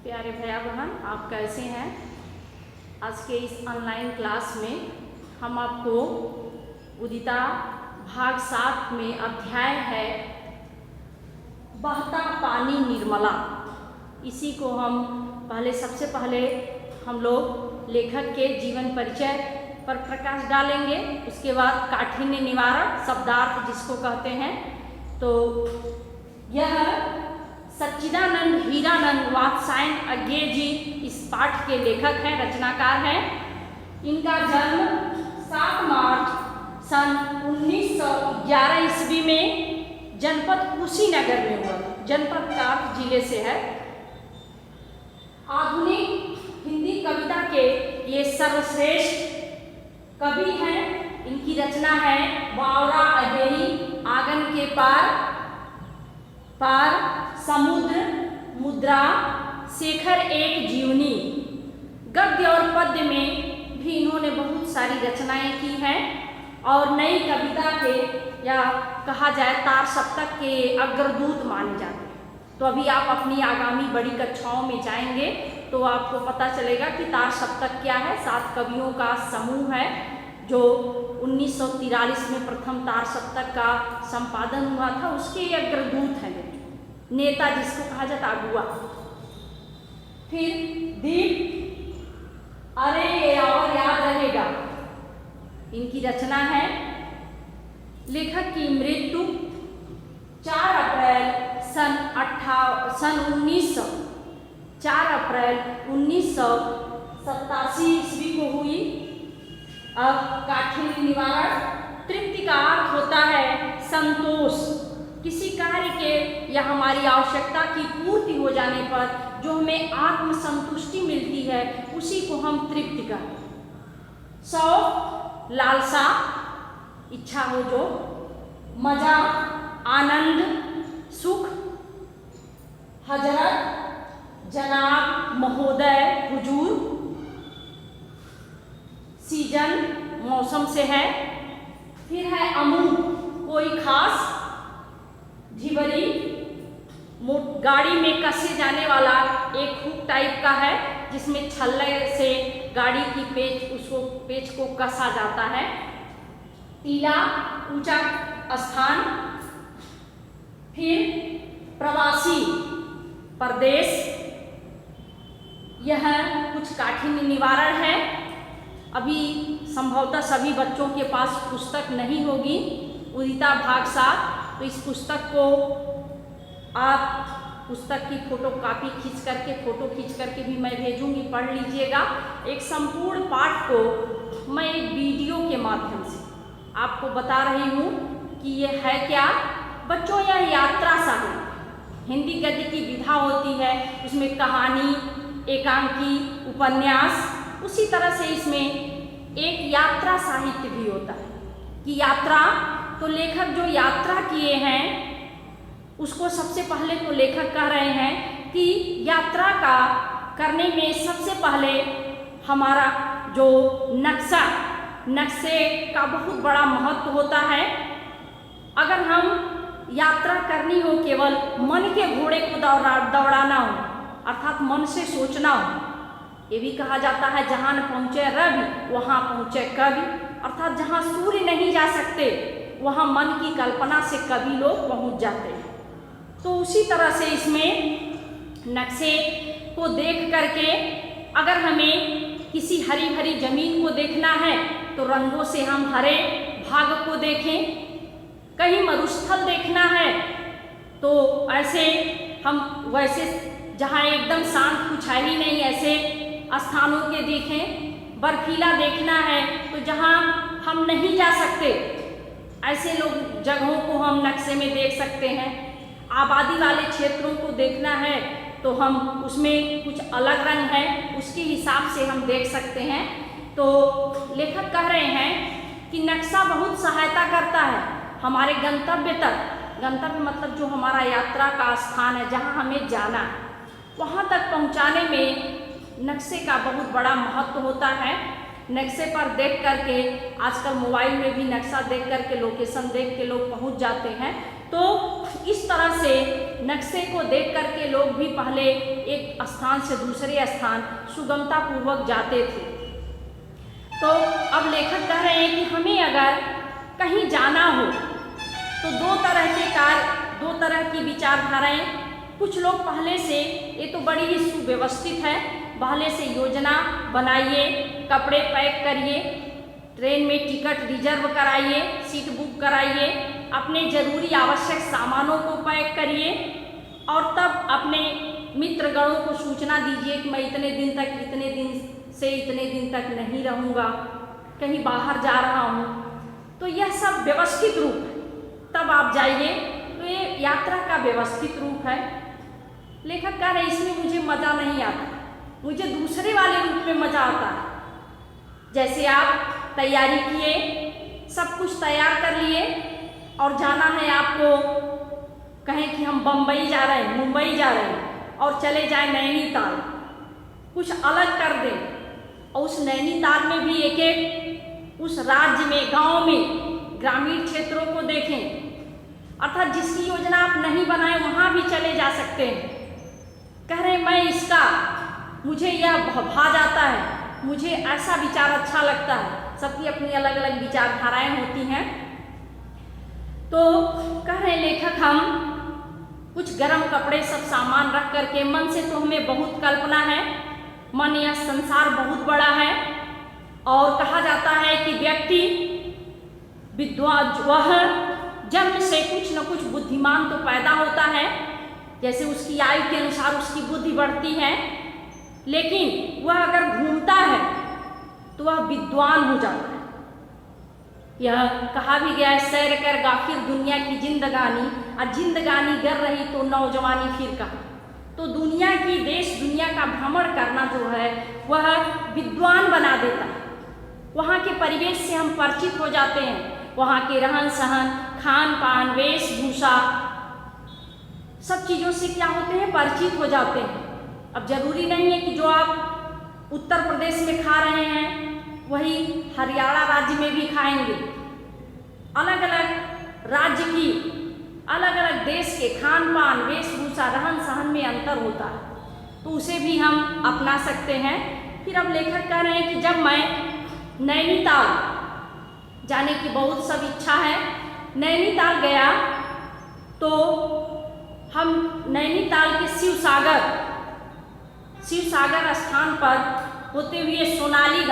प्यारे भैया बहन, आप कैसे हैं। आज के इस ऑनलाइन क्लास में हम आपको उदिता भाग 7 में अध्याय है बहता पानी निर्मला। इसी को हम सबसे पहले हम लोग लेखक के जीवन परिचय पर प्रकाश डालेंगे। उसके बाद काठिन्य निवारण शब्दार्थ जिसको कहते हैं। तो यह सच्चिदानंद हीरानंद वात्स्यायन अज्ञे जी इस पाठ के लेखक हैं, रचनाकार हैं। इनका जन्म 7 मार्च सन 1911 ईस्वी में जनपद कुशीनगर में हुआ। जनपद का जिले से है। आधुनिक हिंदी कविता के ये सर्वश्रेष्ठ कवि हैं। इनकी रचना है बावरा अदेही, आंगन के पार समुद्र, मुद्रा, शेखर एक जीवनी। गद्य और पद्य में भी इन्होंने बहुत सारी रचनाएं की हैं और नई कविता के या कहा जाए तार सप्तक के अग्रदूत माने जाते हैं। तो अभी आप अपनी आगामी बड़ी कक्षाओं में जाएंगे तो आपको पता चलेगा कि तार सप्तक क्या है। 7 कवियों का समूह है जो 1943 में प्रथम तार सप्तक का संपादन हुआ था। उसके अग्रदूत हैं, नेता जिसको कहा जाता अगुआ। फिर दीप, अरे ये और याद रहेगा, इनकी रचना है। लेखक की मृत्यु 4 अप्रैल सन 1987 ईस्वी को हुई। अब काठिन्य निवारण, तृप्ति का अर्थ होता है संतोष। किसी कार्य के या हमारी आवश्यकता की पूर्ति हो जाने पर जो हमें आत्म संतुष्टि मिलती है उसी को हम तृप्ति कहते हैं। शौक, लालसा, इच्छा हो जो, मजा, आनंद, सुख, हजरत, जनाब, महोदय, हुजूर। सीजन, मौसम से है। फिर है अमूक, कोई खास। ढिबरी, गाड़ी में कसे जाने वाला एक हुक टाइप का है जिसमें छल्ले से गाड़ी की पेच को कसा जाता है। टीला, ऊंचा स्थान। फिर प्रवासी, परदेश। यह कुछ काठिन्य निवारण है। अभी संभवतः सभी बच्चों के पास पुस्तक नहीं होगी उदिता भाग 7। तो इस पुस्तक को आप पुस्तक की फोटो खींच करके भी मैं भेजूंगी, पढ़ लीजिएगा। एक संपूर्ण पाठ को मैं एक वीडियो के माध्यम से आपको बता रही हूँ कि ये है क्या। बच्चों, यह यात्रा साहित्य, हिंदी गद्य की विधा होती है। उसमें कहानी, एकांकी, उपन्यास, उसी तरह से इसमें एक यात्रा साहित्य भी होता है कि यात्रा। तो लेखक जो यात्रा किए हैं उसको सबसे पहले तो लेखक कह रहे हैं कि यात्रा का करने में सबसे पहले हमारा जो नक्शे का बहुत बड़ा महत्व होता है। अगर हम यात्रा करनी हो, केवल मन के घोड़े को दौड़ाना हो, अर्थात मन से सोचना हो। ये भी कहा जाता है जहाँ न पहुँचे रवि वहाँ पहुँचे कवि, अर्थात जहाँ सूर्य नहीं जा सकते वहाँ मन की कल्पना से कवि लोग पहुँच जाते हैं। तो उसी तरह से इसमें नक्शे को देख करके अगर हमें किसी हरी भरी जमीन को देखना है तो रंगों से हम हरे भाग को देखें। कहीं मरुस्थल देखना है तो ऐसे हम वैसे जहाँ एकदम शांत कुछ है ही नहीं ऐसे स्थानों के देखें। बर्फीला देखना है तो जहाँ हम नहीं जा सकते ऐसे लोग जगहों को हम नक्शे में देख सकते हैं। आबादी वाले क्षेत्रों को देखना है तो हम उसमें कुछ अलग रंग है उसके हिसाब से हम देख सकते हैं। तो लेखक कह रहे हैं कि नक्शा बहुत सहायता करता है हमारे गंतव्य तक। गंतव्य मतलब जो हमारा यात्रा का स्थान है, जहाँ हमें जाना है, वहाँ तक पहुँचाने में नक्शे का बहुत बड़ा महत्व होता है। नक्शे पर देख करके, आजकल मोबाइल में भी नक्शा देख करके, लोकेशन देख के लोग पहुंच जाते हैं। तो इस तरह से नक्शे को देख करके लोग भी पहले एक स्थान से दूसरे स्थान सुगमता पूर्वक जाते थे। तो अब लेखक कह रहे हैं कि हमें अगर कहीं जाना हो तो दो तरह की विचारधाराएं। कुछ लोग पहले से, ये तो बड़ी ही सुव्यवस्थित है, पहले से योजना बनाइए, कपड़े पैक करिए, ट्रेन में टिकट रिजर्व कराइए, सीट बुक कराइए, अपने जरूरी आवश्यक सामानों को पैक करिए और तब अपने मित्रगणों को सूचना दीजिए कि मैं इतने दिन से इतने दिन तक नहीं रहूँगा, कहीं बाहर जा रहा हूँ। तो यह सब व्यवस्थित रूप है, तब आप जाइए। तो ये यात्रा का व्यवस्थित रूप है। लेखक कह रहे इसमें मुझे मज़ा नहीं आता, मुझे दूसरे वाले रूप में मज़ा आता है। जैसे आप तैयारी किए, सब कुछ तैयार कर लिए और जाना है आपको, कहें कि हम बम्बई जा रहे हैं, मुंबई जा रहे हैं और चले जाएं नैनीताल, कुछ अलग कर दें और उस नैनीताल में भी एक एक उस राज्य में, गांव में, ग्रामीण क्षेत्रों को देखें। अर्थात जिसकी योजना आप नहीं बनाए वहाँ भी चले जा सकते हैं। कह रहे मुझे यह भा जाता है, मुझे ऐसा विचार अच्छा लगता है। सबकी अपनी अलग अलग विचारधाराएं होती हैं। तो कह रहे लेखक हम कुछ गर्म कपड़े सब सामान रख करके, मन से तो हमें बहुत कल्पना है, मन यह संसार बहुत बड़ा है और कहा जाता है कि व्यक्ति विद्वान वह जन्म से कुछ न कुछ बुद्धिमान तो पैदा होता है, जैसे उसकी आयु के अनुसार उसकी बुद्धि बढ़ती है, लेकिन वह अगर घूमता है तो वह विद्वान हो जाता है। यह कहा भी गया है, सैर कर गाफिर दुनिया की जिंदगानी, और जिंदगानी गर रही तो नौजवानी फिर कहा। तो दुनिया की, देश दुनिया का भ्रमण करना जो है वह विद्वान बना देता है। वहाँ के परिवेश से हम परिचित हो जाते हैं, वहाँ के रहन सहन, खान पान, वेशभूषा, सब चीज़ों से क्या होते हैं, परिचित हो जाते हैं। अब जरूरी नहीं है कि जो आप उत्तर प्रदेश में खा रहे हैं वही हरियाणा राज्य में भी खाएंगे। अलग अलग राज्य की, अलग अलग देश के खान पान, वेशभूषा, रहन सहन में अंतर होता है, तो उसे भी हम अपना सकते हैं। फिर अब लेखक कह रहे हैं कि जब मैं नैनीताल जाने की बहुत सब इच्छा है, नैनीताल गया तो हम नैनीताल के शिव सागर स्थान पर होते हुए सोनाली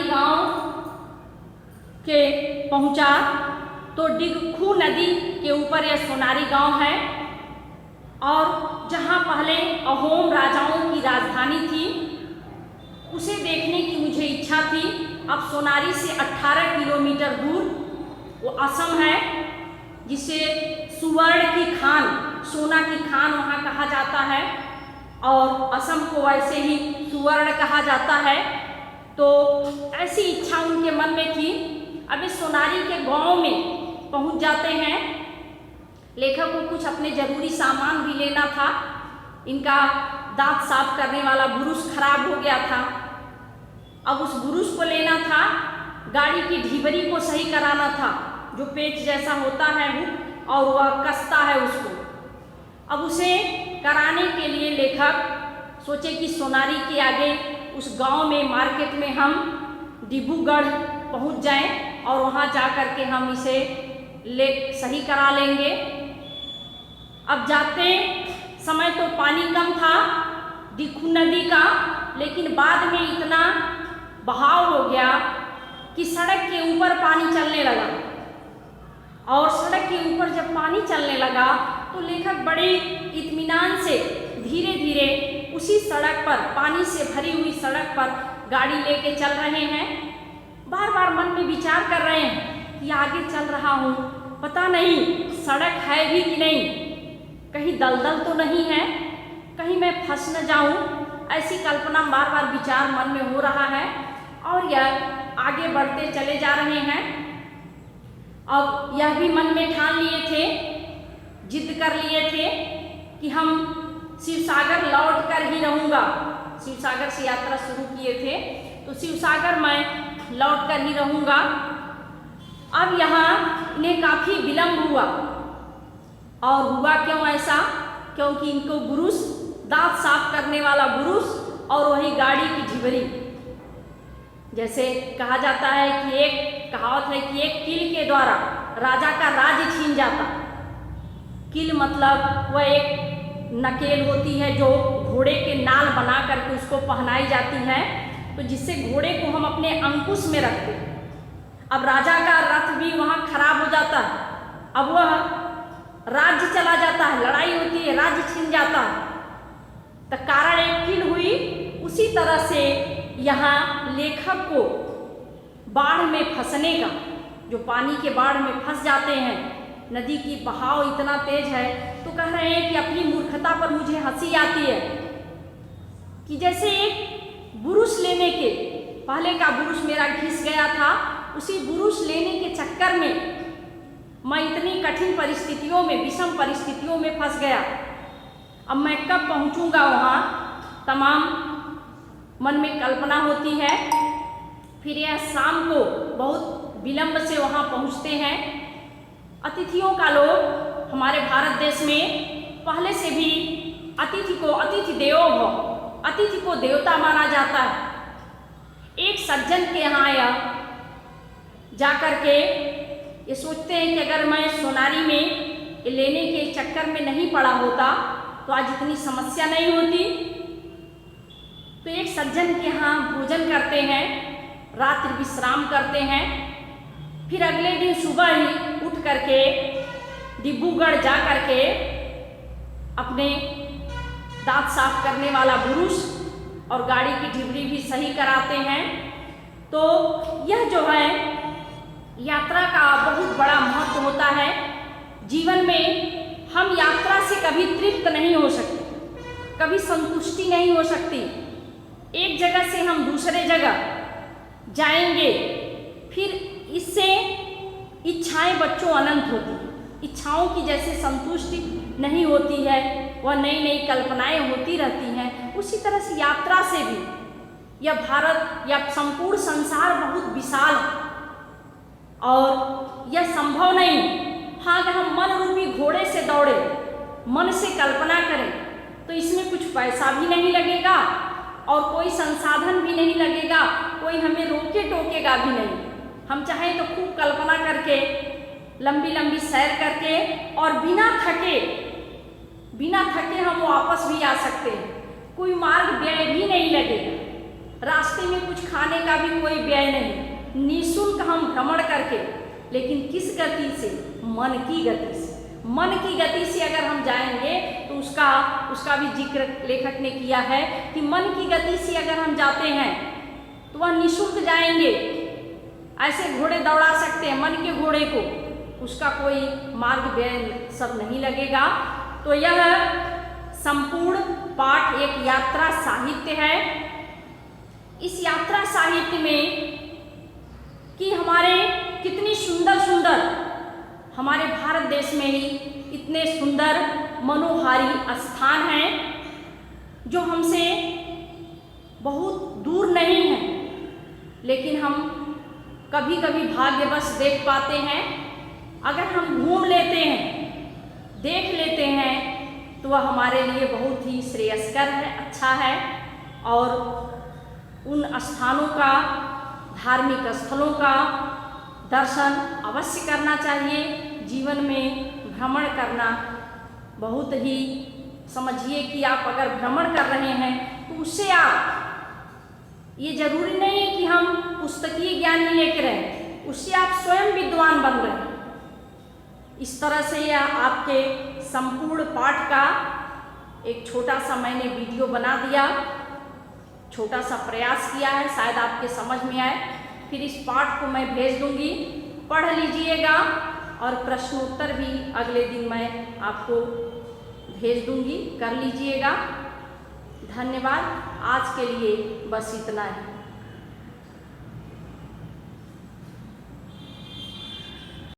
गांव के पहुंचा तो डिगखू नदी के ऊपर यह सोनारी गांव है और जहां पहले अहोम राजाओं की राजधानी थी, उसे देखने की मुझे इच्छा थी। अब सोनारी से 18 किलोमीटर दूर वो असम है, जिसे सुवर्ण की खान, सोना की खान वहाँ कहा जाता है और असम को वैसे ही सुवर्ण कहा जाता है। तो ऐसी इच्छा उनके मन में थी। अब इस सोनारी के गांव में पहुँच जाते हैं। लेखक को कुछ अपने जरूरी सामान भी लेना था। इनका दांत साफ करने वाला ब्रुश खराब हो गया था, अब उस ब्रुश को लेना था, गाड़ी की ढिबरी को सही कराना था, जो पेच जैसा होता है वो, और वह कसता है उसको। अब उसे कराने के लिए लेखक सोचे कि सोनारी के आगे उस गांव में, मार्केट में हम डिब्रूगढ़ पहुंच जाएं और वहां जा कर के हम इसे सही करा लेंगे। अब जाते समय तो पानी कम था डिगखू नदी का, लेकिन बाद में इतना बहाव हो गया कि सड़क के ऊपर पानी चलने लगा, और सड़क के ऊपर जब पानी चलने लगा तो लेखक बड़े इत्मीनान से धीरे धीरे उसी सड़क पर, पानी से भरी हुई सड़क पर गाड़ी लेके चल रहे हैं। बार बार मन में विचार कर रहे हैं कि आगे चल रहा हूँ, पता नहीं सड़क है भी कि नहीं, कहीं दलदल तो नहीं है, कहीं मैं फंस न जाऊँ, ऐसी कल्पना बार बार विचार मन में हो रहा है। और यह आगे बढ़ते चले जा रहे हैं। अब यह भी मन में ठान लिए थे, जिद कर लिए थे कि हम शिवसागर लौट कर ही रहूँगा। शिवसागर से यात्रा शुरू किए थे, तो शिवसागर मैं लौट कर ही रहूँगा। अब यहाँ इन्हें काफ़ी विलम्ब हुआ, और हुआ क्यों ऐसा? क्योंकि इनको बुरुश, दांत साफ करने वाला बुरुश और वही गाड़ी की झिबरी, जैसे कहा जाता है कि एक कहावत है कि एक कील के द्वारा राजा का राज्य छीन जाता। कील मतलब वह एक नकेल होती है जो घोड़े के नाल बना करके उसको पहनाई जाती है, तो जिससे घोड़े को हम अपने अंकुश में रखते हैं। अब राजा का रथ भी वहाँ खराब हो जाता है, अब वह राज्य चला जाता है, लड़ाई होती है, राज्य छिन जाता है, तो कारण एक कील हुई। उसी तरह से यहाँ लेखक को बाढ़ में फंसने का, जो पानी के बाढ़ में फंस जाते हैं, नदी की बहाव इतना तेज है, तो कह रहे हैं कि अपनी मूर्खता पर मुझे हंसी आती है कि जैसे एक बुरुश लेने के, पहले का बुरुश मेरा घिस गया था, उसी बुरुश लेने के चक्कर में मैं इतनी कठिन परिस्थितियों में, विषम परिस्थितियों में फंस गया। अब मैं कब पहुंचूंगा वहाँ, तमाम मन में कल्पना होती है। फिर यह शाम को बहुत विलंब से वहाँ पहुँचते हैं। अतिथियों का लोग हमारे भारत देश में पहले से भी अतिथि को अतिथि देवो भव, अतिथि को देवता माना जाता है। एक सज्जन के यहाँ आया, जा कर के ये सोचते हैं कि अगर मैं सोनारी में लेने के चक्कर में नहीं पड़ा होता तो आज इतनी समस्या नहीं होती। तो एक सज्जन के यहाँ भोजन करते हैं, रात्रि विश्राम करते हैं, फिर अगले दिन सुबह ही उठ करके डिब्रूगढ़ जा करके अपने दांत साफ करने वाला बुरुश और गाड़ी की झिबरी भी सही कराते हैं। तो यह जो है यात्रा का बहुत बड़ा महत्व होता है। जीवन में हम यात्रा से कभी तृप्त नहीं हो सकते, कभी संतुष्टि नहीं हो सकती। एक जगह से हम दूसरे जगह जाएंगे, फिर इससे इच्छाएं बच्चों अनंत होती हैं। इच्छाओं की जैसे संतुष्टि नहीं होती है, वह नई नई कल्पनाएं होती रहती हैं। उसी तरह से यात्रा से भी यह भारत या संपूर्ण संसार बहुत विशाल है और यह संभव नहीं। हाँ, अगर हम मन रूपी घोड़े से दौड़े, मन से कल्पना करें, तो इसमें कुछ पैसा भी नहीं लगेगा और कोई संसाधन भी नहीं लगेगा, कोई हमें रोके टोकेगा भी नहीं। हम चाहें तो खूब कल्पना करके लंबी लंबी सैर करके और बिना थके हम वापस भी आ सकते हैं। कोई मार्ग व्यय भी नहीं लगेगा, रास्ते में कुछ खाने का भी कोई व्यय नहीं, निःशुल्क हम भ्रमण करके, लेकिन किस गति से? मन की गति से। मन की गति से अगर हम जाएंगे तो उसका भी जिक्र लेखक ने किया है कि मन की गति से अगर हम जाते हैं तो वह निःशुल्क जाएंगे। ऐसे घोड़े दौड़ा सकते हैं, मन के घोड़े को, उसका कोई मार्ग व्यय सब नहीं लगेगा। तो यह संपूर्ण पाठ एक यात्रा साहित्य है। इस यात्रा साहित्य में कि हमारे कितनी सुंदर सुंदर, हमारे भारत देश में ही इतने सुंदर मनोहारी स्थान हैं जो हमसे बहुत दूर नहीं हैं, लेकिन हम कभी कभी भाग्यवश देख पाते हैं। अगर हम घूम लेते हैं, देख लेते हैं, तो वह हमारे लिए बहुत ही श्रेयस्कर है, अच्छा है। और उन स्थानों का, धार्मिक स्थलों का दर्शन अवश्य करना चाहिए। जीवन में भ्रमण करना बहुत ही, समझिए कि आप अगर भ्रमण कर रहे हैं तो उससे आप, ये जरूरी नहीं है कि हम पुस्तकीय ज्ञान ही लेकर रहें, उससे आप स्वयं विद्वान बन रहे हैं। इस तरह से यह आपके संपूर्ण पाठ का एक छोटा सा मैंने वीडियो बना दिया, छोटा सा प्रयास किया है, शायद आपके समझ में आए। फिर इस पाठ को मैं भेज दूंगी, पढ़ लीजिएगा और प्रश्नोत्तर भी अगले दिन मैं आपको भेज दूंगी, कर लीजिएगा। धन्यवाद। आज के लिए बस इतना ही।